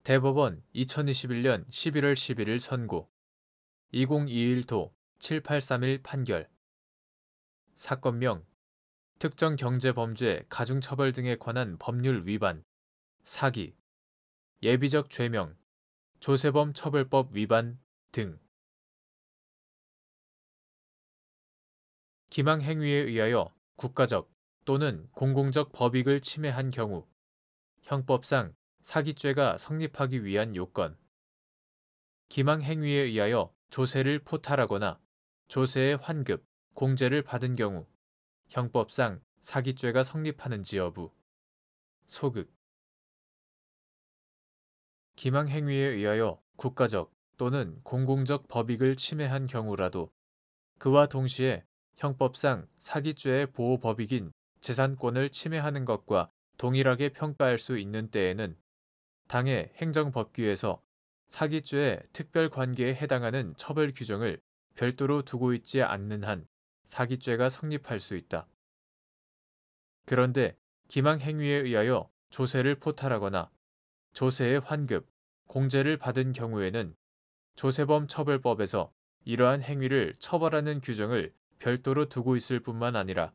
대법원 2021년 11월 11일 선고 2021도 7831 판결 사건명 특정 경제범죄 가중처벌 등에 관한 법률 위반 사기 예비적 죄명 조세범 처벌법 위반 등 기망 행위에 의하여 국가적 또는 공공적 법익을 침해한 경우 형법상 사기죄가 성립하기 위한 요건 기망 행위에 의하여 조세를 포탈하거나 조세의 환급, 공제를 받은 경우 형법상 사기죄가 성립하는지 여부 소극 기망 행위에 의하여 국가적 또는 공공적 법익을 침해한 경우라도 그와 동시에 형법상 사기죄의 보호 법익인 재산권을 침해하는 것과 동일하게 평가할 수 있는 때에는 당해 행정법규에서 사기죄의 특별관계에 해당하는 처벌 규정을 별도로 두고 있지 않는 한 사기죄가 성립할 수 있다. 그런데 기망 행위에 의하여 조세를 포탈하거나 조세의 환급, 공제를 받은 경우에는 조세범 처벌법에서 이러한 행위를 처벌하는 규정을 별도로 두고 있을 뿐만 아니라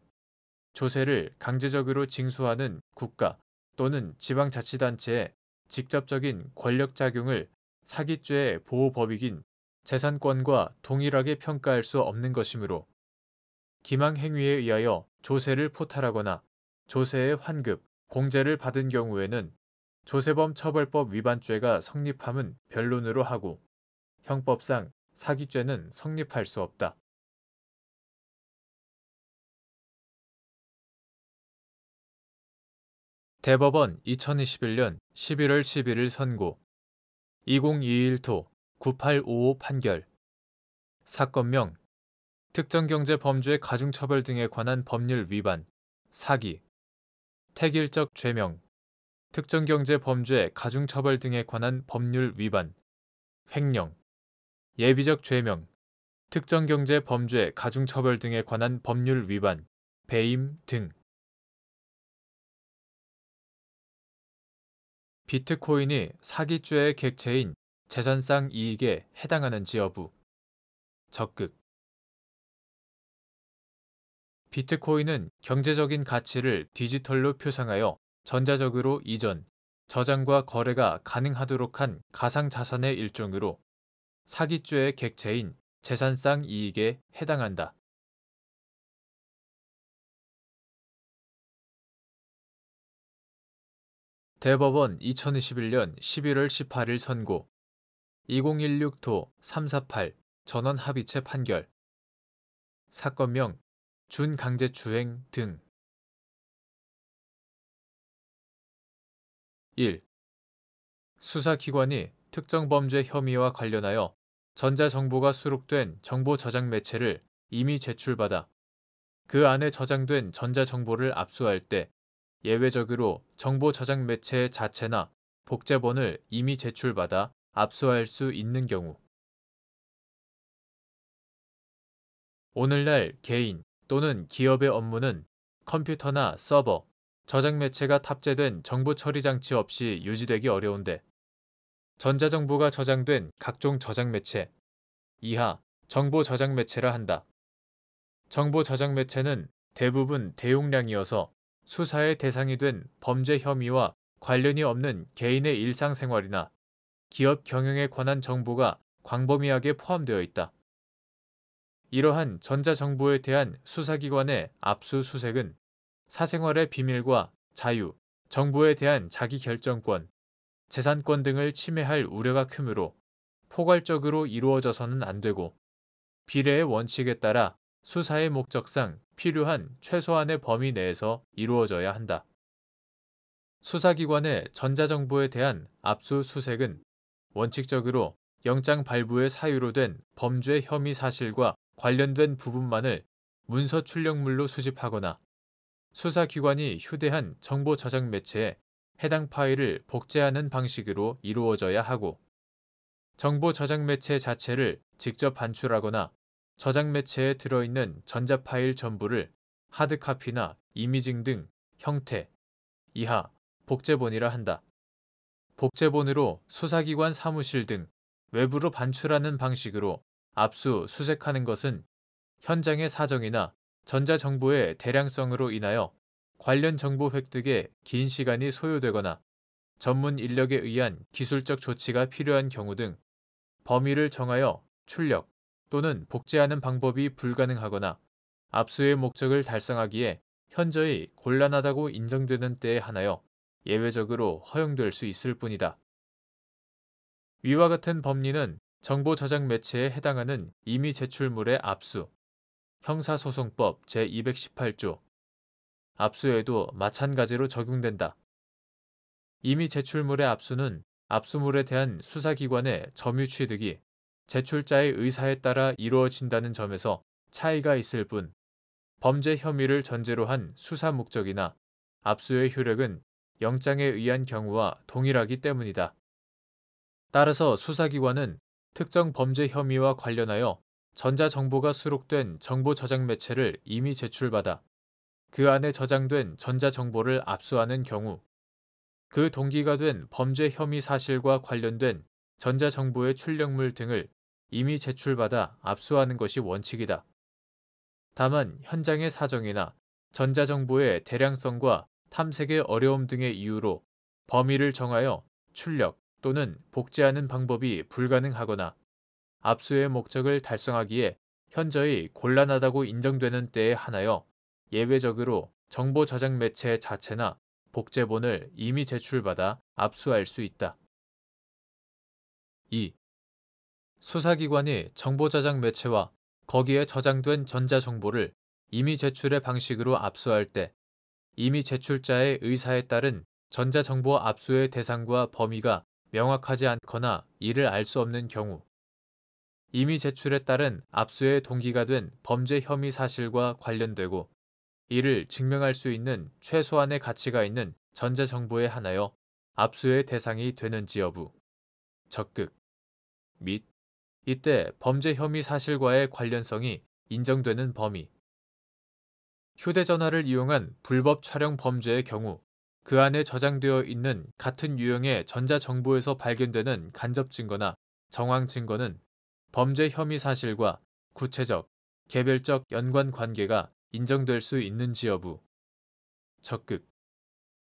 조세를 강제적으로 징수하는 국가 또는 지방자치단체의 직접적인 권력작용을 사기죄의 보호법익인 재산권과 동일하게 평가할 수 없는 것이므로 기망 행위에 의하여 조세를 포탈하거나 조세의 환급, 공제를 받은 경우에는 조세범 처벌법 위반죄가 성립함은 변론으로 하고 형법상 사기죄는 성립할 수 없다. 대법원 2021년 11월 11일 선고 2021도 9855 판결 사건명 특정경제범죄 가중처벌 등에 관한 법률 위반 사기 택일적 죄명 특정경제범죄 가중처벌 등에 관한 법률 위반 횡령 예비적 죄명 특정경제범죄 가중처벌 등에 관한 법률 위반 배임 등 비트코인이 사기죄의 객체인 재산상 이익에 해당하는지 여부 적극 비트코인은 경제적인 가치를 디지털로 표상하여 전자적으로 이전, 저장과 거래가 가능하도록 한 가상자산의 일종으로 사기죄의 객체인 재산상 이익에 해당한다. 대법원 2021년 11월 18일 선고 2016도 348 전원 합의체 판결 사건명 준강제추행 등 1. 수사기관이 특정 범죄 혐의와 관련하여 전자정보가 수록된 정보 저장 매체를 이미 제출받아 그 안에 저장된 전자정보를 압수할 때 예외적으로 정보 저장 매체의 자체나 복제본을 이미 제출받아 압수할 수 있는 경우 오늘날 개인 또는 기업의 업무는 컴퓨터나 서버, 저장 매체가 탑재된 정보 처리 장치 없이 유지되기 어려운데 전자정보가 저장된 각종 저장 매체 이하 정보 저장 매체라 한다. 정보 저장 매체는 대부분 대용량이어서 수사의 대상이 된 범죄 혐의와 관련이 없는 개인의 일상생활이나 기업 경영에 관한 정보가 광범위하게 포함되어 있다. 이러한 전자정보에 대한 수사기관의 압수수색은 사생활의 비밀과 자유, 정보에 대한 자기결정권, 재산권 등을 침해할 우려가 크므로 포괄적으로 이루어져서는 안 되고 비례의 원칙에 따라 수사의 목적상 필요한 최소한의 범위 내에서 이루어져야 한다. 수사기관의 전자정보에 대한 압수수색은 원칙적으로 영장 발부의 사유로 된 범죄 혐의 사실과 관련된 부분만을 문서 출력물로 수집하거나 수사기관이 휴대한 정보 저장 매체에 해당 파일을 복제하는 방식으로 이루어져야 하고 정보 저장 매체 자체를 직접 반출하거나 저장 매체에 들어있는 전자 파일 전부를 하드카피나 이미징 등 형태 이하 복제본이라 한다. 복제본으로 수사기관 사무실 등 외부로 반출하는 방식으로 압수, 수색하는 것은 현장의 사정이나 전자정보의 대량성으로 인하여 관련 정보 획득에 긴 시간이 소요되거나 전문 인력에 의한 기술적 조치가 필요한 경우 등 범위를 정하여 출력 또는 복제하는 방법이 불가능하거나 압수의 목적을 달성하기에 현저히 곤란하다고 인정되는 때에 한하여 예외적으로 허용될 수 있을 뿐이다. 위와 같은 법리는 정보 저장 매체에 해당하는 이미 제출물의 압수, 형사소송법 제218조, 압수에도 마찬가지로 적용된다. 이미 제출물의 압수는 압수물에 대한 수사기관의 점유 취득이 제출자의 의사에 따라 이루어진다는 점에서 차이가 있을 뿐, 범죄 혐의를 전제로 한 수사 목적이나 압수의 효력은 영장에 의한 경우와 동일하기 때문이다. 따라서 수사기관은 특정 범죄 혐의와 관련하여 전자정보가 수록된 정보 저장 매체를 이미 제출받아 그 안에 저장된 전자정보를 압수하는 경우, 그 동기가 된 범죄 혐의 사실과 관련된 전자정보의 출력물 등을 이미 제출받아 압수하는 것이 원칙이다. 다만 현장의 사정이나 전자정보의 대량성과 탐색의 어려움 등의 이유로 범위를 정하여 출력 또는 복제하는 방법이 불가능하거나 압수의 목적을 달성하기에 현저히 곤란하다고 인정되는 때에 한하여 예외적으로 정보 저장 매체 자체나 복제본을 이미 제출받아 압수할 수 있다. 2. 수사기관이 정보 저장 매체와 거기에 저장된 전자정보를 이미 제출의 방식으로 압수할 때 이미 제출자의 의사에 따른 전자정보 압수의 대상과 범위가 명확하지 않거나 이를 알 수 없는 경우, 이미 제출에 따른 압수의 동기가 된 범죄 혐의 사실과 관련되고 이를 증명할 수 있는 최소한의 가치가 있는 전자정보에 한하여 압수의 대상이 되는지 여부, 적극, 및 이때 범죄 혐의 사실과의 관련성이 인정되는 범위, 휴대전화를 이용한 불법 촬영 범죄의 경우 그 안에 저장되어 있는 같은 유형의 전자정보에서 발견되는 간접 증거나 정황 증거는 범죄 혐의 사실과 구체적, 개별적 연관 관계가 인정될 수 있는지 여부, 적극,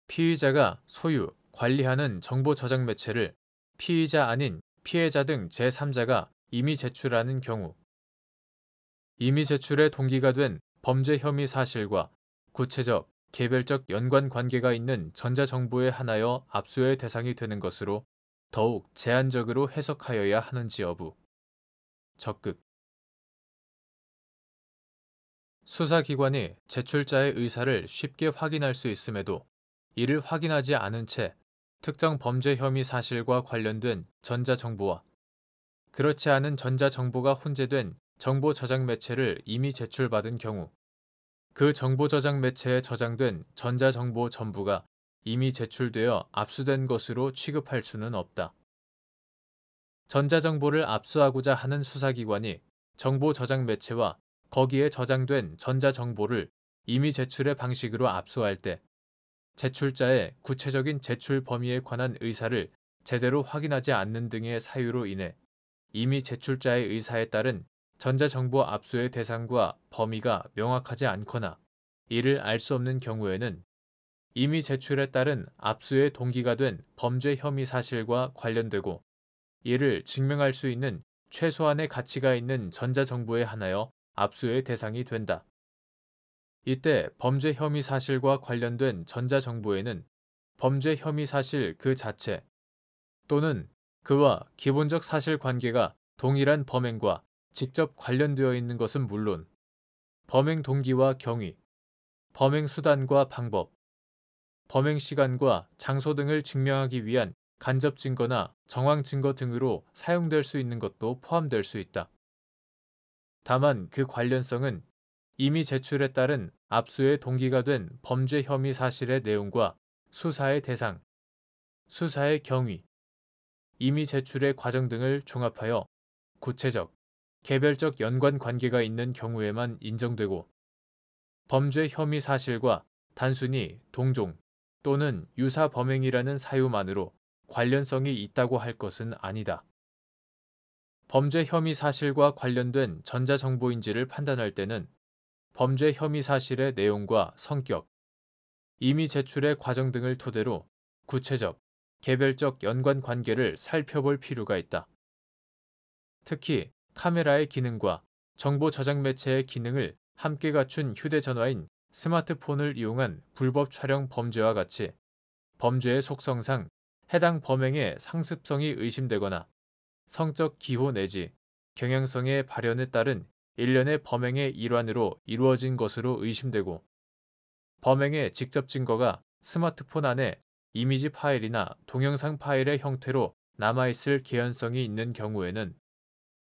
피의자가 소유, 관리하는 정보 저장 매체를 피의자 아닌 피해자 등 제3자가 이미 제출하는 경우, 이미 제출의 동기가 된 범죄 혐의 사실과 구체적, 개별적 연관 관계가 있는 전자정보에 한하여 압수의 대상이 되는 것으로 더욱 제한적으로 해석하여야 하는지 여부, 적극. 수사기관이 제출자의 의사를 쉽게 확인할 수 있음에도 이를 확인하지 않은 채 특정 범죄 혐의 사실과 관련된 전자정보와 그렇지 않은 전자정보가 혼재된 정보 저장 매체를 이미 제출받은 경우, 그 정보 저장 매체에 저장된 전자정보 전부가 이미 제출되어 압수된 것으로 취급할 수는 없다. 전자정보를 압수하고자 하는 수사기관이 정보 저장 매체와 거기에 저장된 전자정보를 이미 제출의 방식으로 압수할 때 제출자의 구체적인 제출 범위에 관한 의사를 제대로 확인하지 않는 등의 사유로 인해 이미 제출자의 의사에 따른 전자정보 압수의 대상과 범위가 명확하지 않거나 이를 알 수 없는 경우에는 이미 제출에 따른 압수의 동기가 된 범죄 혐의 사실과 관련되고 이를 증명할 수 있는 최소한의 가치가 있는 전자정보에 한하여 압수의 대상이 된다. 이때 범죄 혐의 사실과 관련된 전자정보에는 범죄 혐의 사실 그 자체 또는 그와 기본적 사실관계가 동일한 범행과 직접 관련되어 있는 것은 물론 범행 동기와 경위, 범행 수단과 방법, 범행 시간과 장소 등을 증명하기 위한 간접 증거나 정황 증거 등으로 사용될 수 있는 것도 포함될 수 있다. 다만 그 관련성은 이미 제출에 따른 압수의 동기가 된 범죄 혐의 사실의 내용과 수사의 대상, 수사의 경위, 이미 제출의 과정 등을 종합하여 구체적, 개별적 연관 관계가 있는 경우에만 인정되고 범죄 혐의 사실과 단순히 동종 또는 유사 범행이라는 사유만으로 관련성이 있다고 할 것은 아니다. 범죄 혐의 사실과 관련된 전자정보인지를 판단할 때는 범죄 혐의 사실의 내용과 성격, 이미 제출의 과정 등을 토대로 구체적, 개별적 연관 관계를 살펴볼 필요가 있다. 특히 카메라의 기능과 정보 저장 매체의 기능을 함께 갖춘 휴대전화인 스마트폰을 이용한 불법 촬영 범죄와 같이 범죄의 속성상 해당 범행의 상습성이 의심되거나 성적 기호 내지 경향성의 발현에 따른 일련의 범행의 일환으로 이루어진 것으로 의심되고 범행의 직접 증거가 스마트폰 안에 이미지 파일이나 동영상 파일의 형태로 남아있을 개연성이 있는 경우에는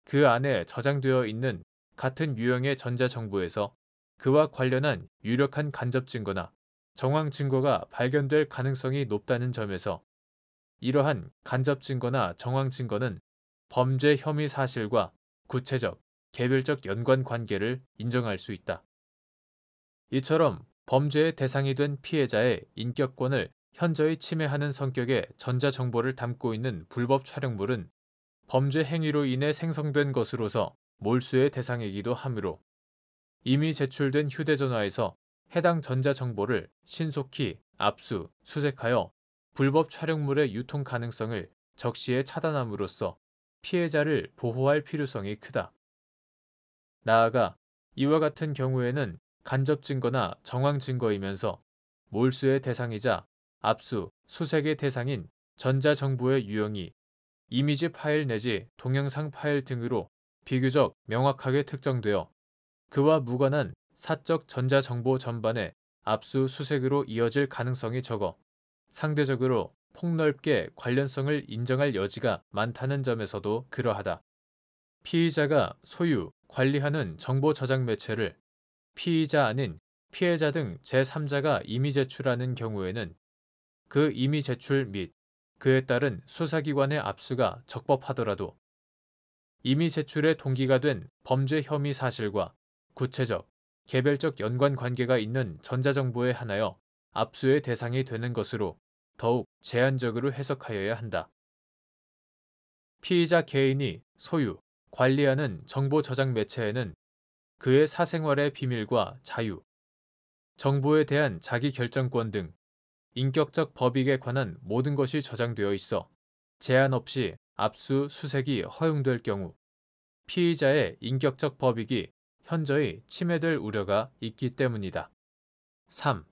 그 안에 저장되어 있는 같은 유형의 전자정보에서 그와 관련한 유력한 간접 증거나 정황 증거가 발견될 가능성이 높다는 점에서 이러한 간접 증거나 정황 증거는 범죄 혐의 사실과 구체적, 개별적 연관 관계를 인정할 수 있다. 이처럼 범죄의 대상이 된 피해자의 인격권을 현저히 침해하는 성격의 전자정보를 담고 있는 불법 촬영물은 범죄 행위로 인해 생성된 것으로서 몰수의 대상이기도 하므로 이미 제출된 휴대전화에서 해당 전자정보를 신속히 압수, 수색하여 불법 촬영물의 유통 가능성을 적시에 차단함으로써 피해자를 보호할 필요성이 크다. 나아가 이와 같은 경우에는 간접 증거나 정황 증거이면서 몰수의 대상이자 압수, 수색의 대상인 전자정보의 유형이 이미지 파일 내지 동영상 파일 등으로 비교적 명확하게 특정되어 그와 무관한 사적 전자정보 전반의 압수, 수색으로 이어질 가능성이 적어 상대적으로 폭넓게 관련성을 인정할 여지가 많다는 점에서도 그러하다. 피의자가 소유, 관리하는 정보 저장 매체를 피의자 아닌 피해자 등 제3자가 임의 제출하는 경우에는 그 임의 제출 및 그에 따른 수사기관의 압수가 적법하더라도 임의 제출의 동기가 된 범죄 혐의 사실과 구체적, 개별적 연관 관계가 있는 전자정보에 한하여 압수의 대상이 되는 것으로 더욱 제한적으로 해석하여야 한다. 피의자 개인이 소유, 관리하는 정보 저장 매체에는 그의 사생활의 비밀과 자유, 정보에 대한 자기 결정권 등 인격적 법익에 관한 모든 것이 저장되어 있어 제한 없이 압수, 수색이 허용될 경우 피의자의 인격적 법익이 현저히 침해될 우려가 있기 때문이다. 3.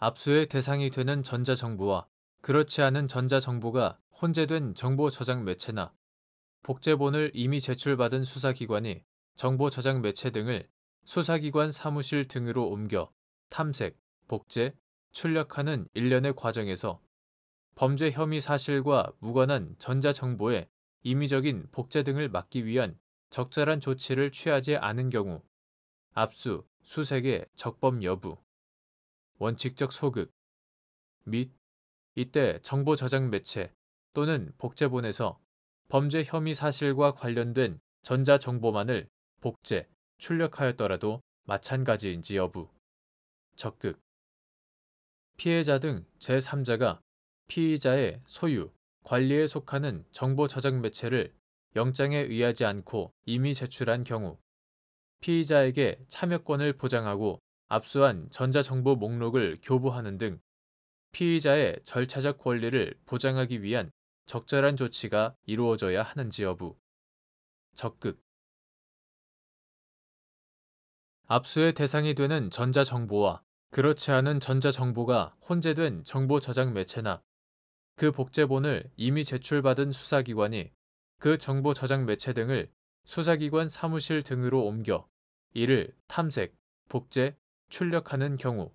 압수의 대상이 되는 전자정보와 그렇지 않은 전자정보가 혼재된 정보 저장 매체나 복제본을 이미 제출받은 수사기관이 정보 저장 매체 등을 수사기관 사무실 등으로 옮겨 탐색, 복제, 출력하는 일련의 과정에서 범죄 혐의 사실과 무관한 전자정보의 임의적인 복제 등을 막기 위한 적절한 조치를 취하지 않은 경우 압수, 수색의 적법 여부, 원칙적 소극 및 이때 정보 저장 매체 또는 복제본에서 범죄 혐의 사실과 관련된 전자정보만을 복제, 출력하였더라도 마찬가지인지 여부, 적극 피해자 등 제3자가 피의자의 소유, 관리에 속하는 정보 저장 매체를 영장에 의하지 않고 이미 제출한 경우 피의자에게 참여권을 보장하고 압수한 전자정보 목록을 교부하는 등 피의자의 절차적 권리를 보장하기 위한 적절한 조치가 이루어져야 하는지 여부, 적극 압수의 대상이 되는 전자정보와 그렇지 않은 전자정보가 혼재된 정보 저장 매체나 그 복제본을 이미 제출받은 수사기관이 그 정보 저장 매체 등을 수사기관 사무실 등으로 옮겨 이를 탐색, 복제, 출력하는 경우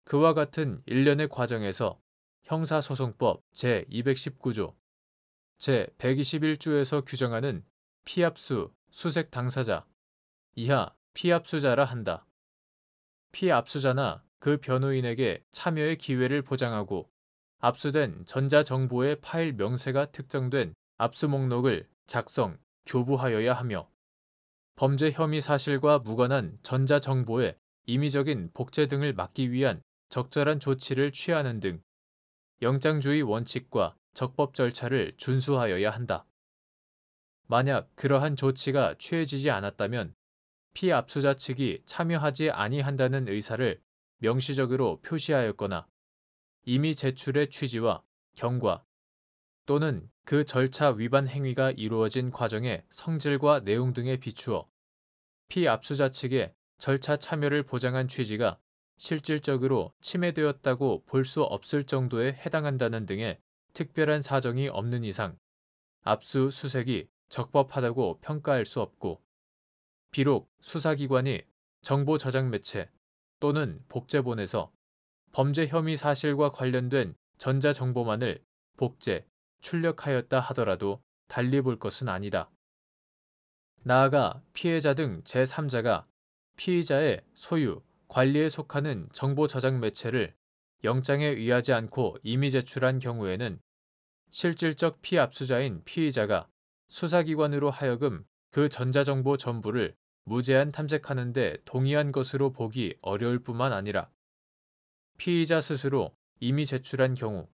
그와 같은 일련의 과정에서 형사소송법 제219조, 제121조에서 규정하는 피압수, 수색 당사자 이하 피압수자라 한다. 피압수자나 그 변호인에게 참여의 기회를 보장하고 압수된 전자정보의 파일 명세가 특정된 압수 목록을 작성, 교부하여야 하며 범죄 혐의 사실과 무관한 전자정보의 임의적인 복제 등을 막기 위한 적절한 조치를 취하는 등 영장주의 원칙과 적법 절차를 준수하여야 한다. 만약 그러한 조치가 취해지지 않았다면 피압수자 측이 참여하지 아니한다는 의사를 명시적으로 표시하였거나 이미 제출의 취지와 경과 또는 그 절차 위반 행위가 이루어진 과정의 성질과 내용 등에 비추어 피압수자 측의 절차 참여를 보장한 취지가 실질적으로 침해되었다고 볼 수 없을 정도에 해당한다는 등의 특별한 사정이 없는 이상 압수수색이 적법하다고 평가할 수 없고, 비록 수사기관이 정보 저장 매체 또는 복제본에서 범죄 혐의 사실과 관련된 전자정보만을 복제, 출력하였다 하더라도 달리 볼 것은 아니다. 나아가 피해자 등 제3자가 피의자의 소유, 관리에 속하는 정보 저장 매체를 영장에 의하지 않고 임의 제출한 경우에는 실질적 피압수자인 피의자가 수사기관으로 하여금 그 전자정보 전부를 무제한 탐색하는 데 동의한 것으로 보기 어려울 뿐만 아니라 피의자 스스로 임의 제출한 경우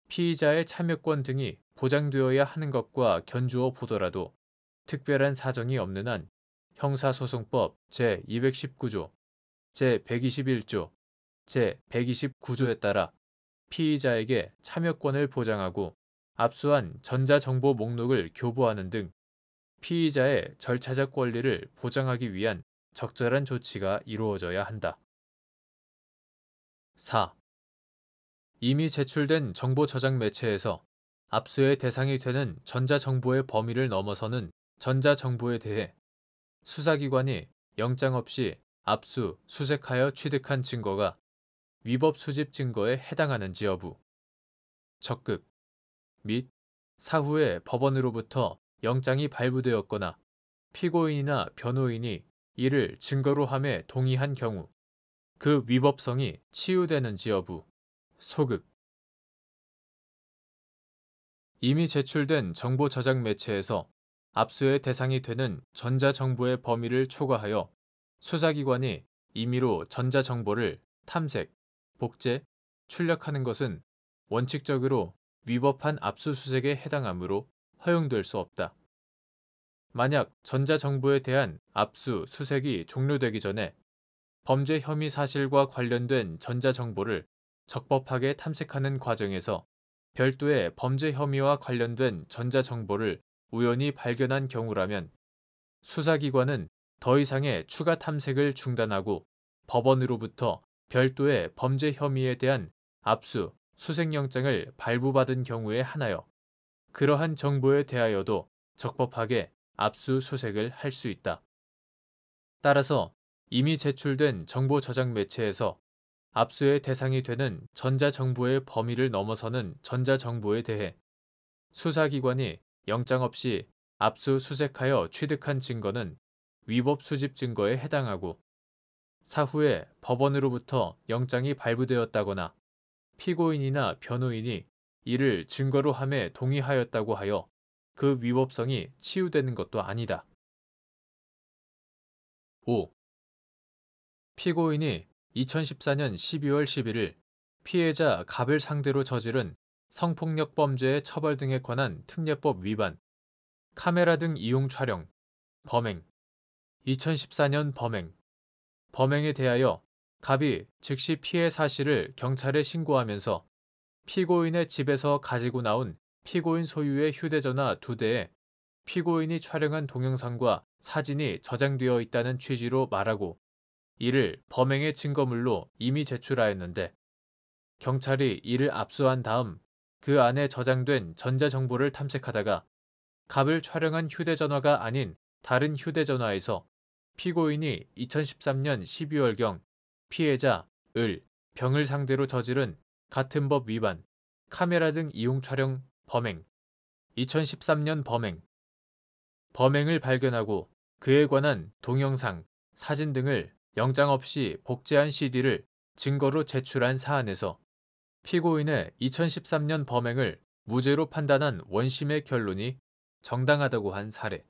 피의자의 참여권 등이 보장되어야 하는 것과 견주어 보더라도 특별한 사정이 없는 한 형사소송법 제219조, 제121조, 제129조에 따라 피의자에게 참여권을 보장하고 압수한 전자정보 목록을 교부하는 등 피의자의 절차적 권리를 보장하기 위한 적절한 조치가 이루어져야 한다. 4. 이미 제출된 정보 저장 매체에서 압수의 대상이 되는 전자정보의 범위를 넘어서는 전자정보에 대해 수사기관이 영장 없이 압수, 수색하여 취득한 증거가 위법 수집 증거에 해당하는지 여부, 적극 및 사후에 법원으로부터 영장이 발부되었거나 피고인이나 변호인이 이를 증거로 함에 동의한 경우 그 위법성이 치유되는지 여부, 소극. 이미 제출된 정보 저장 매체에서 압수의 대상이 되는 전자정보의 범위를 초과하여 수사기관이 임의로 전자정보를 탐색, 복제, 출력하는 것은 원칙적으로 위법한 압수수색에 해당하므로 허용될 수 없다. 만약 전자정보에 대한 압수, 수색이 종료되기 전에 범죄 혐의 사실과 관련된 전자정보를 적법하게 탐색하는 과정에서 별도의 범죄 혐의와 관련된 전자정보를 우연히 발견한 경우라면 수사기관은 더 이상의 추가 탐색을 중단하고 법원으로부터 별도의 범죄 혐의에 대한 압수, 수색영장을 발부받은 경우에 한하여 그러한 정보에 대하여도 적법하게 압수, 수색을 할 수 있다. 따라서 이미 제출된 정보 저장 매체에서 압수의 대상이 되는 전자정보의 범위를 넘어서는 전자정보에 대해 수사기관이 영장 없이 압수, 수색하여 취득한 증거는 위법 수집 증거에 해당하고 사후에 법원으로부터 영장이 발부되었다거나 피고인이나 변호인이 이를 증거로 함에 동의하였다고 하여 그 위법성이 치유되는 것도 아니다. 5. 피고인이 2014년 12월 11일 피해자 갑을 상대로 저지른 성폭력 범죄의 처벌 등에 관한 특례법 위반, 카메라 등 이용 촬영, 범행, 2014년 범행에 대하여 갑이 즉시 피해 사실을 경찰에 신고하면서 피고인의 집에서 가지고 나온 피고인 소유의 휴대전화 2대에 피고인이 촬영한 동영상과 사진이 저장되어 있다는 취지로 말하고 이를 범행의 증거물로 이미 제출하였는데 경찰이 이를 압수한 다음 그 안에 저장된 전자정보를 탐색하다가 갑을 촬영한 휴대전화가 아닌 다른 휴대전화에서 피고인이 2013년 12월경 피해자 병을 상대로 저지른 같은 법 위반, 카메라 등 이용 촬영 범행, 2013년 범행을 발견하고 그에 관한 동영상, 사진 등을 영장 없이 복제한 CD를 증거로 제출한 사안에서 피고인의 2013년 범행을 무죄로 판단한 원심의 결론이 정당하다고 한 사례.